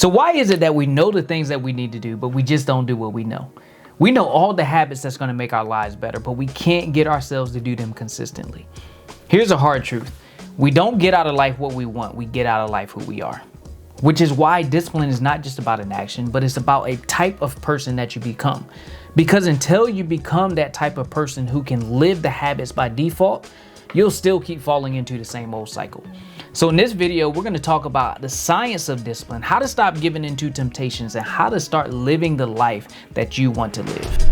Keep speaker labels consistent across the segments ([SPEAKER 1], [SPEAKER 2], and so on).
[SPEAKER 1] So why is it that we know the things that we need to do, but we just don't do what we know? We know all the habits that's going to make our lives better, but we can't get ourselves to do them consistently. Here's a hard truth. We don't get out of life what we want. We get out of life who we are, which is why discipline is not just about an action, but it's about a type of person that you become. Because until you become that type of person who can live the habits by default, you'll still keep falling into the same old cycle. So in this video, we're going to talk about the science of discipline, how to stop giving into temptations, and how to start living the life that you want to live.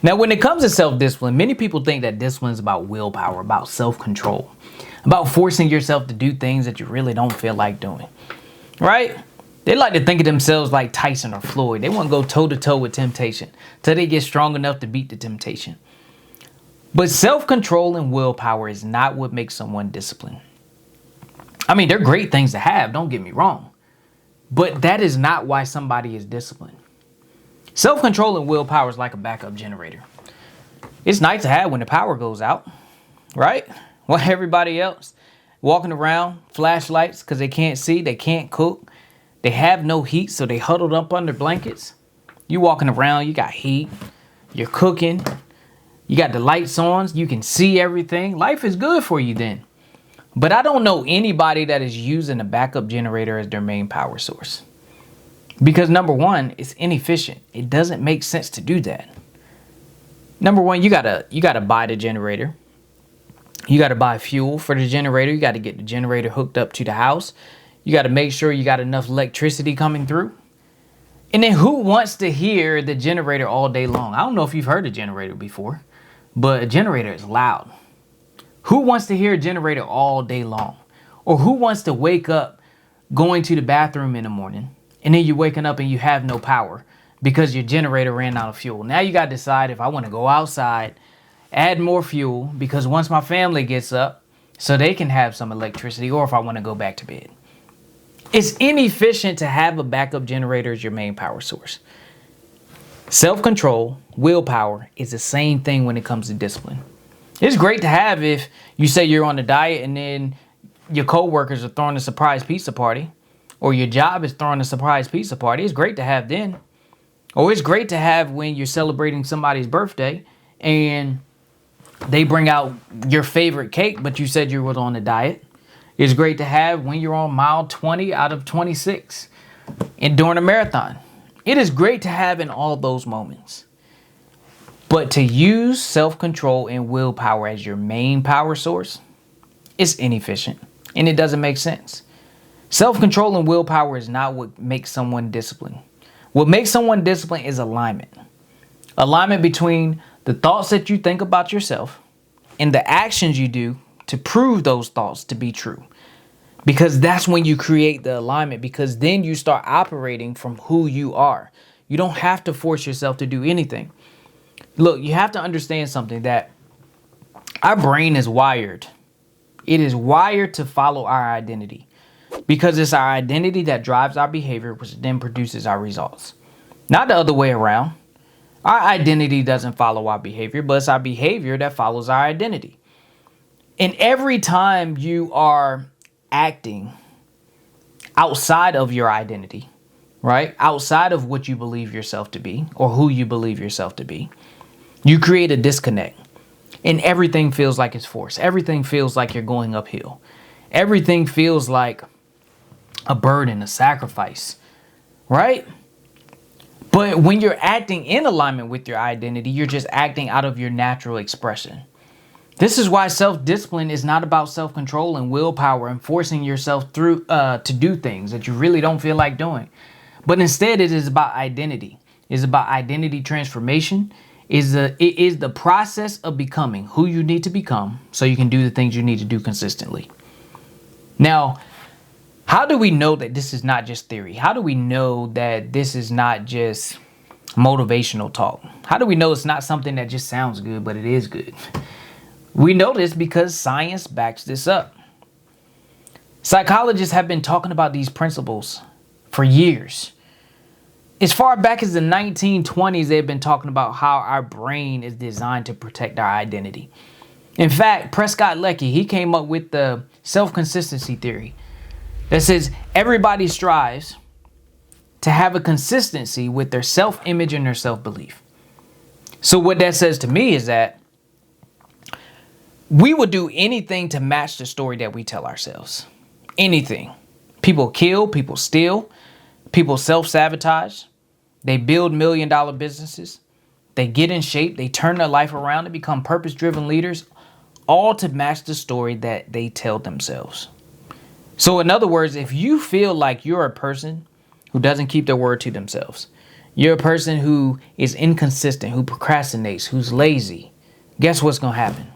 [SPEAKER 1] Now, when it comes to self-discipline, many people think that discipline is about willpower, about self-control, about forcing yourself to do things that you really don't feel like doing, right? They like to think of themselves like Tyson or Floyd. They want to go toe-to-toe with temptation till they get strong enough to beat the temptation. But self-control and willpower is not what makes someone disciplined. I mean, they're great things to have, don't get me wrong. But that is not why somebody is disciplined. Self-control and willpower is like a backup generator. It's nice to have when the power goes out, right? While everybody else walking around, flashlights because they can't see, they can't cook, they have no heat, so they huddled up under blankets. You walking around, you got heat, you're cooking, you got the lights on, you can see everything. Life is good for you then. But I don't know anybody that is using a backup generator as their main power source. Because number one, it's inefficient. It doesn't make sense to do that. Number one, you gotta buy the generator. You gotta buy fuel for the generator. You gotta get the generator hooked up to the house. You gotta make sure you got enough electricity coming through. And then who wants to hear the generator all day long? I don't know if you've heard a generator before, but a generator is loud. Who wants to hear a generator all day long? Or who wants to wake up going to the bathroom in the morning and then you're waking up and you have no power because your generator ran out of fuel? Now you got to decide if I want to go outside, add more fuel because once my family gets up so they can have some electricity, or if I want to go back to bed. It's inefficient to have a backup generator as your main power source. Self-control, willpower is the same thing when it comes to discipline. It's great to have if you say you're on a diet and then your coworkers are throwing a surprise pizza party, or your job is throwing a surprise pizza party. It's great to have then. Or it's great to have when you're celebrating somebody's birthday and they bring out your favorite cake, but you said you were on a diet. It's great to have when you're on mile 20 out of 26 and during a marathon. It is great to have in all those moments. But to use self-control and willpower as your main power source, it's inefficient and it doesn't make sense. Self-control and willpower is not what makes someone disciplined. What makes someone disciplined is alignment. Alignment between the thoughts that you think about yourself and the actions you do to prove those thoughts to be true. Because that's when you create the alignment, because then you start operating from who you are. You don't have to force yourself to do anything. Look, you have to understand something, that our brain is wired. It is wired to follow our identity, because it's our identity that drives our behavior, which then produces our results. Not the other way around. Our identity doesn't follow our behavior, but it's our behavior that follows our identity. And every time you are acting outside of your identity, right? Outside of what you believe yourself to be or who you believe yourself to be, you create a disconnect. And everything feels like it's forced. Everything feels like you're going uphill. Everything feels like a burden, a sacrifice, right? But when you're acting in alignment with your identity, you're just acting out of your natural expression. This is why self-discipline is not about self-control and willpower and forcing yourself through to do things that you really don't feel like doing. But instead, it is about identity. It's about identity transformation. It is the process of becoming who you need to become so you can do the things you need to do consistently. Now, how do we know that this is not just theory? How do we know that this is not just motivational talk? How do we know it's not something that just sounds good, but it is good? We know this because science backs this up. Psychologists have been talking about these principles for years. As far back as the 1920s, they've been talking about how our brain is designed to protect our identity. In fact, Prescott Leckie, he came up with the self-consistency theory. that says everybody strives to have a consistency with their self-image and their self-belief. So what that says to me is that we will do anything to match the story that we tell ourselves. Anything. People kill, people steal, people self-sabotage. They build $1 million businesses. They get in shape. They turn their life around and become purpose-driven leaders, all to match the story that they tell themselves. So in other words, if you feel like you're a person who doesn't keep their word to themselves, you're a person who is inconsistent, who procrastinates, who's lazy, guess what's going to happen?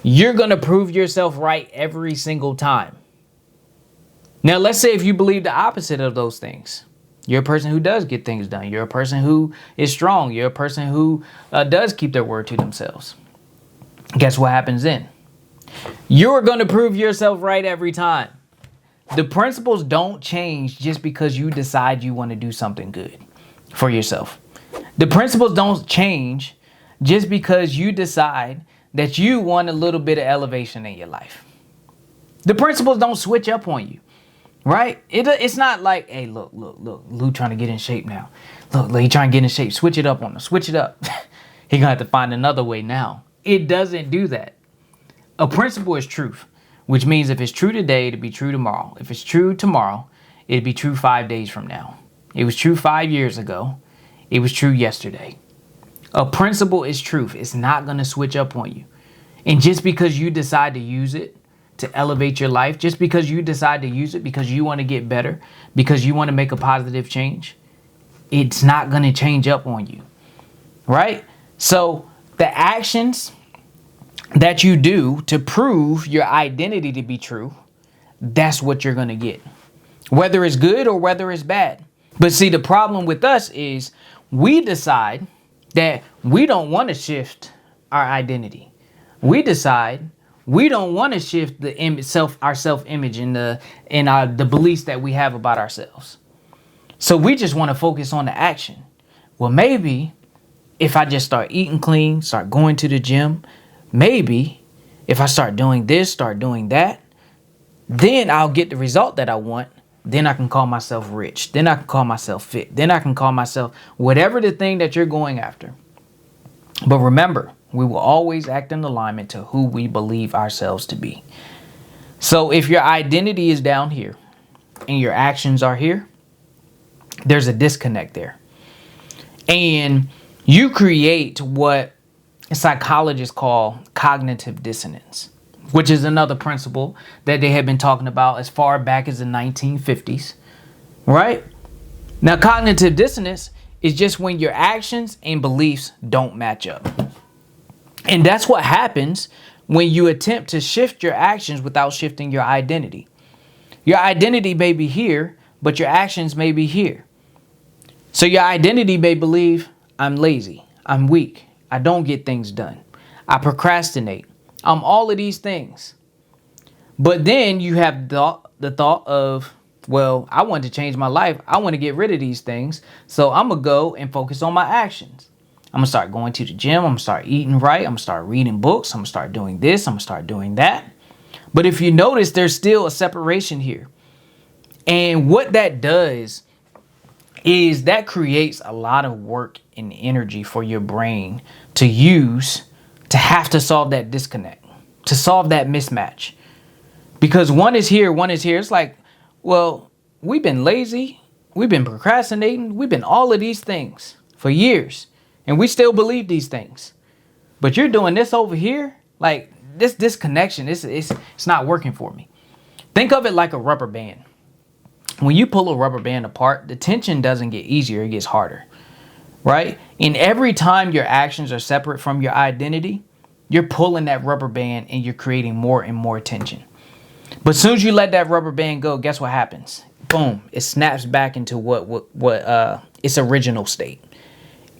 [SPEAKER 1] You're going to prove yourself right every single time. Now, let's say if you believe the opposite of those things. You're a person who does get things done. You're a person who is strong. You're a person who does keep their word to themselves. Guess what happens then? You're going to prove yourself right every time. The principles don't change just because you decide you want to do something good for yourself. The principles don't change just because you decide that you want a little bit of elevation in your life. The principles don't switch up on you, right? It's not like, hey, look, Lou trying to get in shape now. Look, he trying to get in shape. Switch it up on him. Switch it up. He going to have to find another way now. It doesn't do that. A principle is truth, which means if it's true today, it'll be true tomorrow. If it's true tomorrow, it'll be true 5 days from now. It was true 5 years ago. It was true yesterday. A principle is truth. It's not going to switch up on you. And just because you decide to use it to elevate your life, just because you decide to use it because you want to get better, because you want to make a positive change, it's not going to change up on you, right? So the actions that you do to prove your identity to be true, that's what you're going to get, whether it's good or whether it's bad. But see, the problem with us is we decide that we don't want to shift our identity. We decide we don't want to shift our self-image and the beliefs that we have about ourselves. So we just want to focus on the action. Well, maybe if I just start eating clean, start going to the gym, maybe if I start doing this, start doing that, then I'll get the result that I want. Then I can call myself rich. Then I can call myself fit. Then I can call myself whatever the thing that you're going after. But remember, we will always act in alignment to who we believe ourselves to be. So if your identity is down here and your actions are here, there's a disconnect there. And you create what psychologists call cognitive dissonance, which is another principle that they have been talking about as far back as the 1950s, right? Now, cognitive dissonance is just when your actions and beliefs don't match up. And that's what happens when you attempt to shift your actions without shifting your identity. Your identity may be here, but your actions may be here. So your identity may believe, I'm lazy, I'm weak, I don't get things done, I procrastinate, I'm all of these things. But then you have the thought of, well, I want to change my life. I want to get rid of these things. So I'm going to go and focus on my actions. I'm going to start going to the gym. I'm going to start eating right. I'm going to start reading books. I'm going to start doing this. I'm going to start doing that. But if you notice, there's still a separation here. And what that does is that creates a lot of work and energy for your brain to use to have to solve that disconnect, to solve that mismatch. Because one is here, one is here. It's like, well, we've been lazy, we've been procrastinating, we've been all of these things for years, and we still believe these things. But you're doing this over here, like this disconnection, it's not working for me. Think of it like a rubber band. When you pull a rubber band apart, the tension doesn't get easier, it gets harder, right? And every time your actions are separate from your identity, you're pulling that rubber band and you're creating more and more tension. But as soon as you let that rubber band go, guess what happens? Boom, it snaps back into what its original state.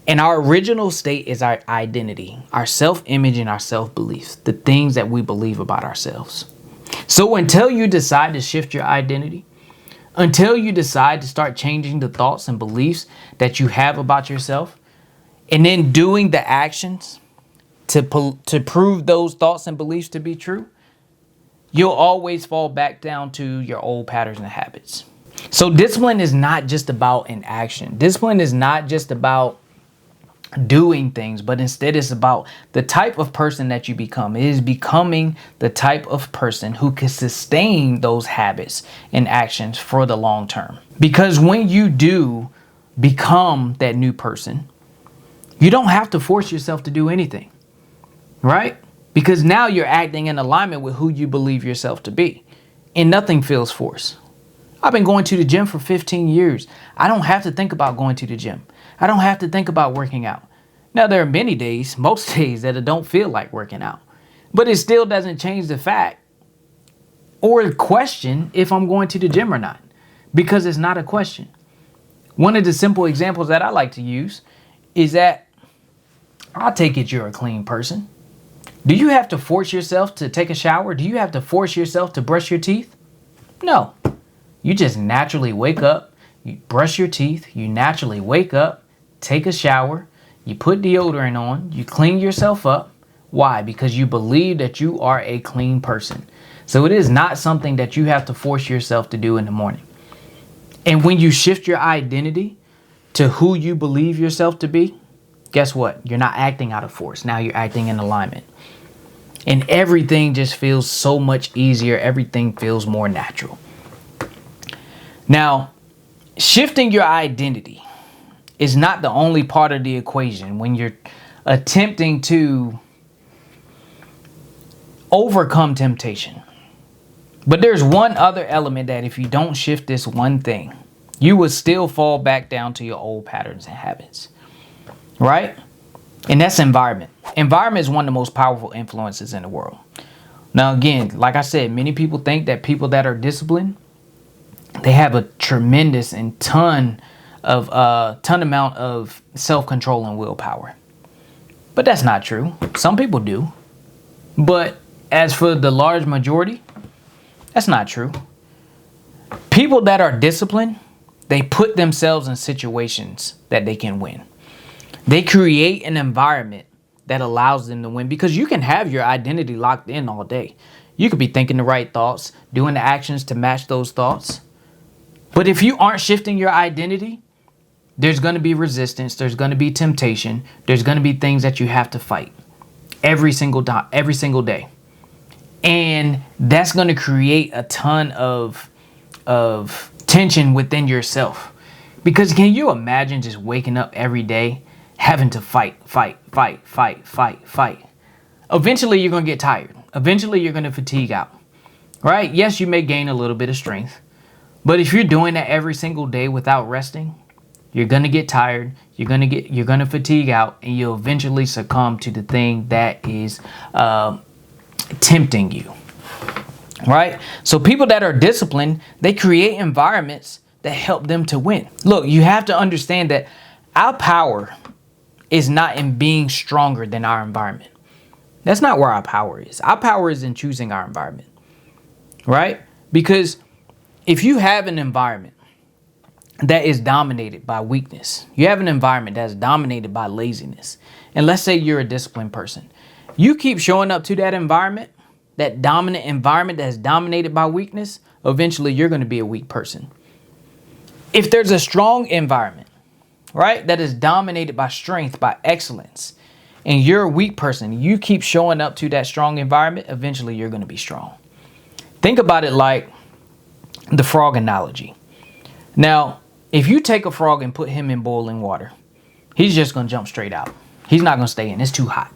[SPEAKER 1] And our original state is our identity, our self-image and our self-beliefs, the things that we believe about ourselves. So until you decide to shift your identity, until you decide to start changing the thoughts and beliefs that you have about yourself, and then doing the actions to prove those thoughts and beliefs to be true, you'll always fall back down to your old patterns and habits. So discipline is not just about an action. Discipline is not just about doing things, but instead it's about the type of person that you become. It is becoming the type of person who can sustain those habits and actions for the long term. Because when you do become that new person, you don't have to force yourself to do anything, right? Because now you're acting in alignment with who you believe yourself to be, and nothing feels forced. I've been going to the gym for 15 years. I don't have to think about going to the gym. I don't have to think about working out. Now, there are many days, most days, that I don't feel like working out. But it still doesn't change the fact or question if I'm going to the gym or not. Because it's not a question. One of the simple examples that I like to use is that I take it you're a clean person. Do you have to force yourself to take a shower? Do you have to force yourself to brush your teeth? No. You just naturally wake up, you brush your teeth, you naturally wake up, take a shower, you put deodorant on, you clean yourself up. Why? Because you believe that you are a clean person. So it is not something that you have to force yourself to do in the morning. And when you shift your identity to who you believe yourself to be, guess what? You're not acting out of force. Now you're acting in alignment. And everything just feels so much easier. Everything feels more natural. Now, shifting your identity is not the only part of the equation when you're attempting to overcome temptation. But there's one other element that if you don't shift this one thing, you will still fall back down to your old patterns and habits, right? And that's environment. Environment is one of the most powerful influences in the world. Now, again, like I said, many people think that people that are disciplined, they have a tremendous and ton amount of self-control and willpower. But that's not true. Some people do. But as for the large majority, that's not true. People that are disciplined, they put themselves in situations that they can win. They create an environment that allows them to win, because you can have your identity locked in all day. You could be thinking the right thoughts, doing the actions to match those thoughts. But if you aren't shifting your identity, there's going to be resistance. There's going to be temptation. There's going to be things that you have to fight every single day. And that's going to create a ton of tension within yourself. Because can you imagine just waking up every day having to fight? Eventually, you're going to get tired. Eventually, you're going to fatigue out. Right? Yes, you may gain a little bit of strength. But if you're doing that every single day without resting, you're going to get tired. You're going to fatigue out, and you'll eventually succumb to the thing that is tempting you. Right? So people that are disciplined, they create environments that help them to win. Look, you have to understand that our power is not in being stronger than our environment. That's not where our power is. Our power is in choosing our environment. Right? Because if you have an environment that is dominated by weakness, you have an environment that's dominated by laziness, and let's say you're a disciplined person, you keep showing up to that environment, that dominant environment that's dominated by weakness, eventually you're going to be a weak person. If there's a strong environment, right, that is dominated by strength, by excellence, and you're a weak person, you keep showing up to that strong environment, eventually you're going to be strong. Think about it like the frog analogy. Now, if you take a frog and put him in boiling water, he's just going to jump straight out. He's not going to stay in. It's too hot.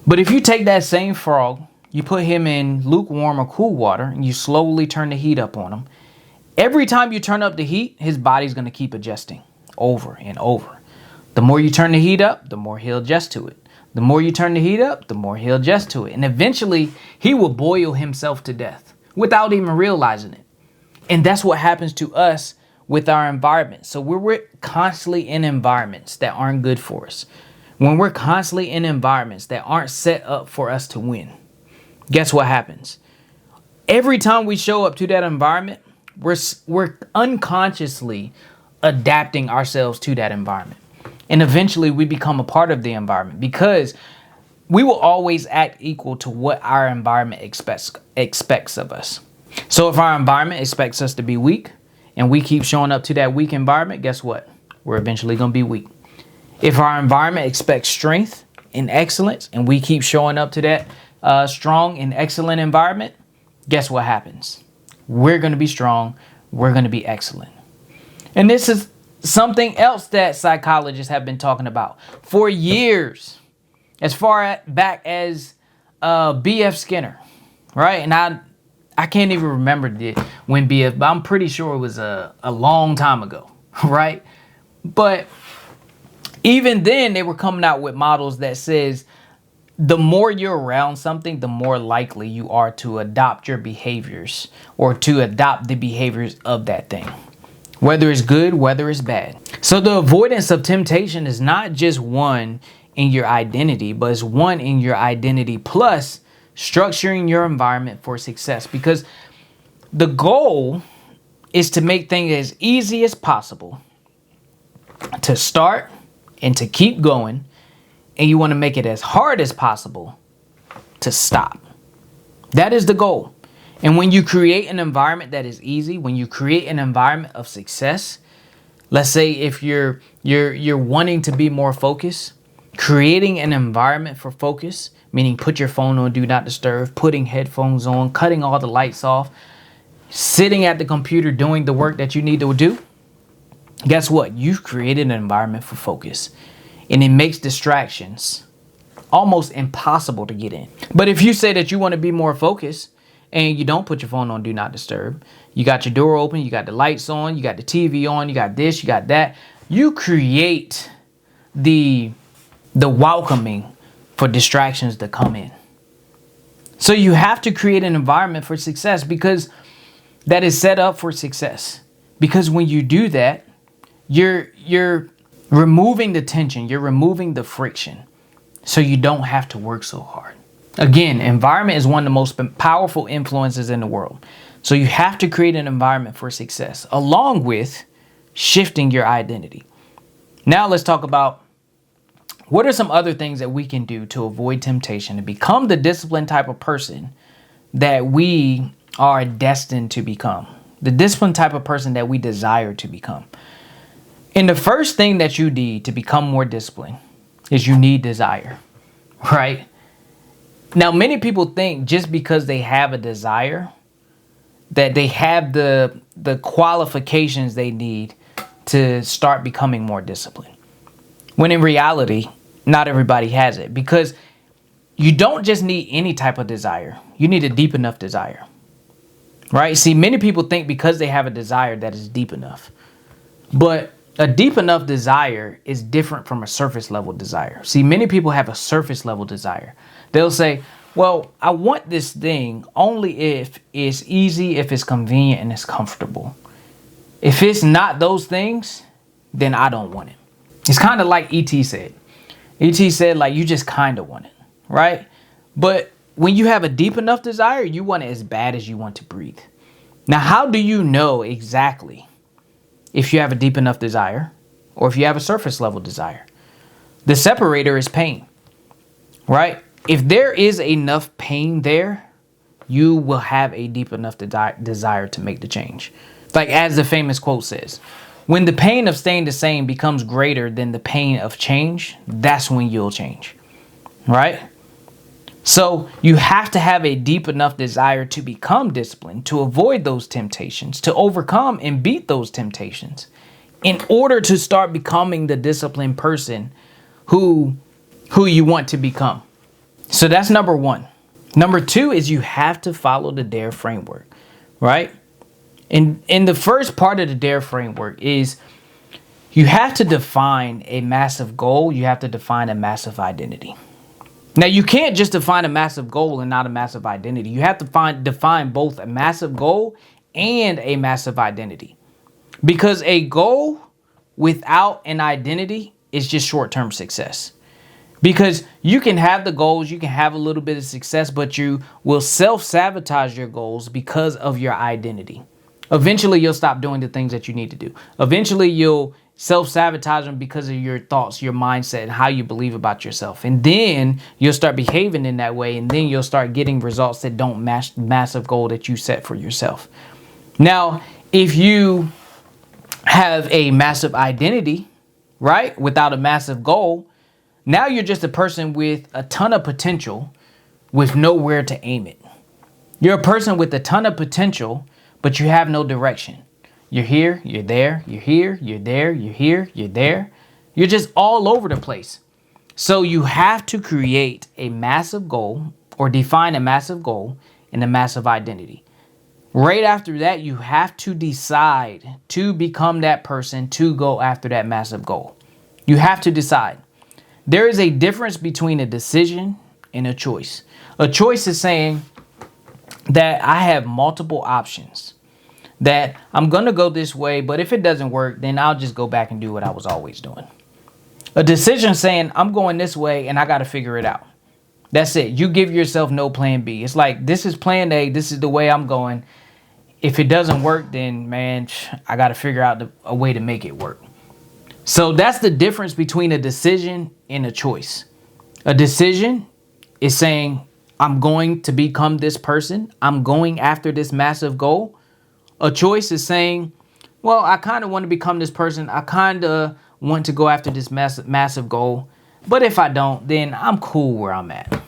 [SPEAKER 1] But if you take that same frog, you put him in lukewarm or cool water, and you slowly turn the heat up on him, every time you turn up the heat, his body's going to keep adjusting over and over. The more you turn the heat up, the more he'll adjust to it. The more you turn the heat up, the more he'll adjust to it. And eventually, he will boil himself to death without even realizing it. And that's what happens to us with our environment. So we're constantly in environments that aren't good for us. When we're constantly in environments that aren't set up for us to win, guess what happens? Every time we show up to that environment, we're unconsciously adapting ourselves to that environment. And eventually we become a part of the environment, because we will always act equal to what our environment expects of us. So if our environment expects us to be weak and we keep showing up to that weak environment, guess what? We're eventually going to be weak. If our environment expects strength and excellence and we keep showing up to that strong and excellent environment, guess what happens? We're going to be strong. We're going to be excellent. And this is something else that psychologists have been talking about for years. As far back as B.F. Skinner, right? And I can't even remember when B.F., but I'm pretty sure it was a long time ago, right? But even then, they were coming out with models that says the more you're around something, the more likely you are to adopt your behaviors or to adopt the behaviors of that thing, whether it's good, whether it's bad. So the avoidance of temptation is not just one in your identity, but it's one in your identity plus structuring your environment for success, because the goal is to make things as easy as possible to start and to keep going, and you want to make it as hard as possible to stop. That is the goal. And when you create an environment that is easy, when you create an environment of success, let's say if you're wanting to be more focused, creating an environment for focus, meaning put your phone on do not disturb, putting headphones on, cutting all the lights off, sitting at the computer doing the work that you need to do. Guess what? You've created an environment for focus, and it makes distractions almost impossible to get in. But if you say that you want to be more focused and you don't put your phone on do not disturb, you got your door open, you got the lights on, you got the TV on, you got this, you got that, you create the welcoming for distractions to come in. So you have to create an environment for success, because that is set up for success. Because when you do that, you're removing the tension, you're removing the friction, so you don't have to work so hard. Again, environment is one of the most powerful influences in the world. So you have to create an environment for success, along with shifting your identity. Now let's talk about what are some other things that we can do to avoid temptation and become the disciplined type of person that we are destined to become, the disciplined type of person that we desire to become. And the first thing that you need to become more disciplined is you need desire, right? Now, many people think just because they have a desire that they have the qualifications they need to start becoming more disciplined. When in reality, not everybody has it, because you don't just need any type of desire. You need a deep enough desire, right? See, many people think because they have a desire that is deep enough, but a deep enough desire is different from a surface level desire. See, many people have a surface level desire. They'll say, well, I want this thing only if it's easy, if it's convenient, and it's comfortable. If it's not those things, then I don't want it. It's kind of like E.T. said. E.T. said, like, you just kind of want it, right? But when you have a deep enough desire, you want it as bad as you want to breathe. Now, how do you know exactly if you have a deep enough desire or if you have a surface level desire? The separator is pain, right? If there is enough pain there, you will have a deep enough desire to make the change. Like as the famous quote says, when the pain of staying the same becomes greater than the pain of change, that's when you'll change, right? So you have to have a deep enough desire to become disciplined, to avoid those temptations, to overcome and beat those temptations in order to start becoming the disciplined person who you want to become. So that's number one. Number two is you have to follow the D.A.R.E framework, right? And the first part of the D.A.R.E framework is you have to define a massive goal. You have to define a massive identity. Now, you can't just define a massive goal and not a massive identity. You have to define both a massive goal and a massive identity. Because a goal without an identity is just short-term success. Because you can have the goals, you can have a little bit of success, but you will self-sabotage your goals because of your identity. Eventually, you'll stop doing the things that you need to do. Eventually, you'll self-sabotaging because of your thoughts, your mindset, and how you believe about yourself. And then you'll start behaving in that way, and then you'll start getting results that don't match the massive goal that you set for yourself. Now, if you have a massive identity, right, without a massive goal, now you're just a person with a ton of potential with nowhere to aim it. You're a person with a ton of potential, but you have no direction. You're here, you're there, you're here, you're there, you're here, you're there. You're just all over the place. So you have to create a massive goal or define a massive goal and a massive identity. Right after that, you have to decide to become that person to go after that massive goal. You have to decide. There is a difference between a decision and a choice. A choice is saying that I have multiple options, that I'm going to go this way, but if it doesn't work, then I'll just go back and do what I was always doing. A decision saying I'm going this way and I got to figure it out. That's it. You give yourself no plan B. It's like, this is plan A. This is the way I'm going. If it doesn't work, then man, I got to figure out a way to make it work. So that's the difference between a decision and a choice. A decision is saying, I'm going to become this person. I'm going after this massive goal. A choice is saying, well, I kind of want to become this person. I kind of want to go after this massive goal. But if I don't, then I'm cool where I'm at.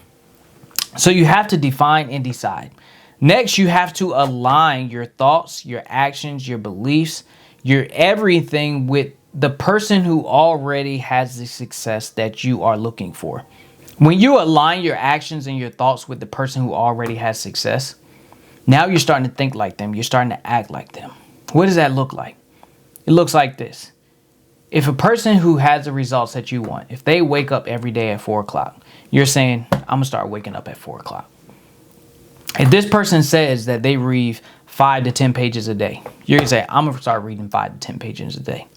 [SPEAKER 1] So you have to define and decide. Next, you have to align your thoughts, your actions, your beliefs, your everything with the person who already has the success that you are looking for. When you align your actions and your thoughts with the person who already has success, now you're starting to think like them. You're starting to act like them. What does that look like? It looks like this. If a person who has the results that you want, if they wake up every day at 4 o'clock, you're saying, I'm going to start waking up at 4 o'clock. If this person says that they read 5 to 10 pages a day, you're going to say, I'm going to start reading 5 to 10 pages a day.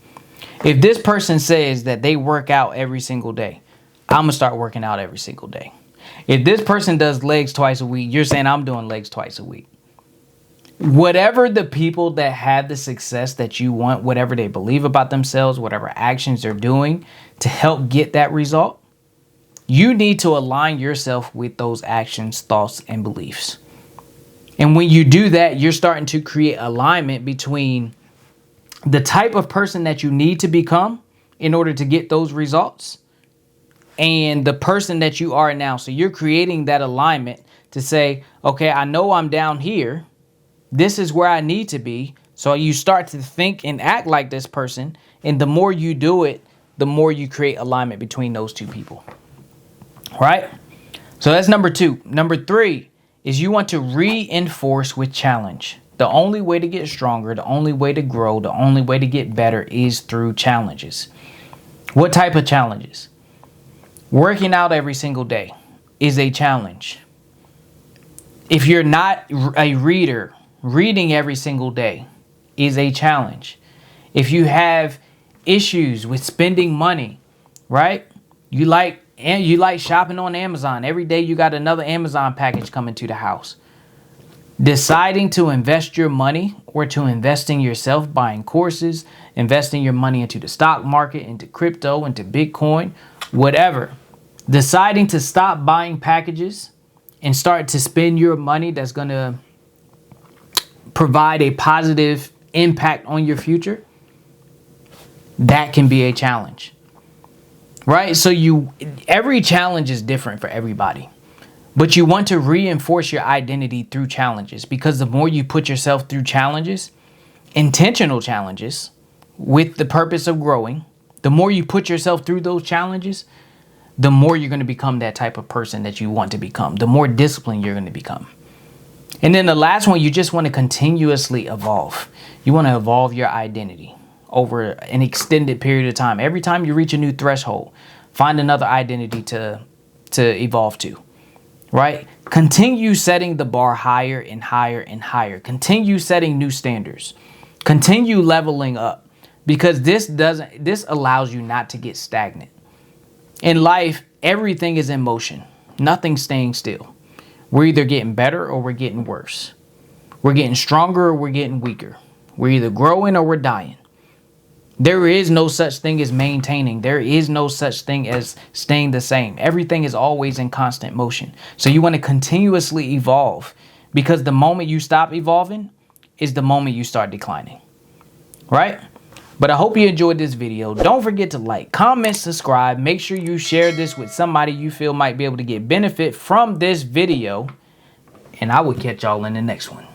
[SPEAKER 1] If this person says that they work out every single day, I'm going to start working out every single day. If this person does legs twice a week, you're saying I'm doing legs twice a week. Whatever the people that have the success that you want, whatever they believe about themselves, whatever actions they're doing to help get that result, you need to align yourself with those actions, thoughts, and beliefs. And when you do that, you're starting to create alignment between the type of person that you need to become in order to get those results and the person that you are now. So you're creating that alignment to say, okay, I know I'm down here. This is where I need to be. So you start to think and act like this person. And the more you do it, the more you create alignment between those two people. Right? So that's number 2. Number 3 is you want to reinforce with challenge. The only way to get stronger, the only way to grow, the only way to get better is through challenges. What type of challenges? Working out every single day is a challenge. If you're not a reader, reading every single day is a challenge. If you have issues with spending money, right? You like shopping on Amazon. Every day you got another Amazon package coming to the house. Deciding to invest your money or to invest in yourself, buying courses, investing your money into the stock market, into crypto, into Bitcoin, whatever. Deciding to stop buying packages and start to spend your money that's going to provide a positive impact on your future, that can be a challenge. Right? So every challenge is different for everybody. But you want to reinforce your identity through challenges, because the more you put yourself through challenges, intentional challenges with the purpose of growing, the more you put yourself through those challenges, the more you're going to become that type of person that you want to become, the more disciplined you're going to become. And then the last one, you just want to continuously evolve. You want to evolve your identity over an extended period of time. Every time you reach a new threshold, find another identity to evolve to. Right? Continue setting the bar higher and higher and higher. Continue setting new standards. Continue leveling up, because this allows you not to get stagnant. In life, everything is in motion. Nothing's staying still. We're either getting better or we're getting worse. We're getting stronger or we're getting weaker. We're either growing or we're dying. There is no such thing as maintaining. There is no such thing as staying the same. Everything is always in constant motion. So you want to continuously evolve, because the moment you stop evolving is the moment you start declining. Right? But I hope you enjoyed this video. Don't forget to like, comment, subscribe. Make sure you share this with somebody you feel might be able to get benefit from this video. And I will catch y'all in the next one.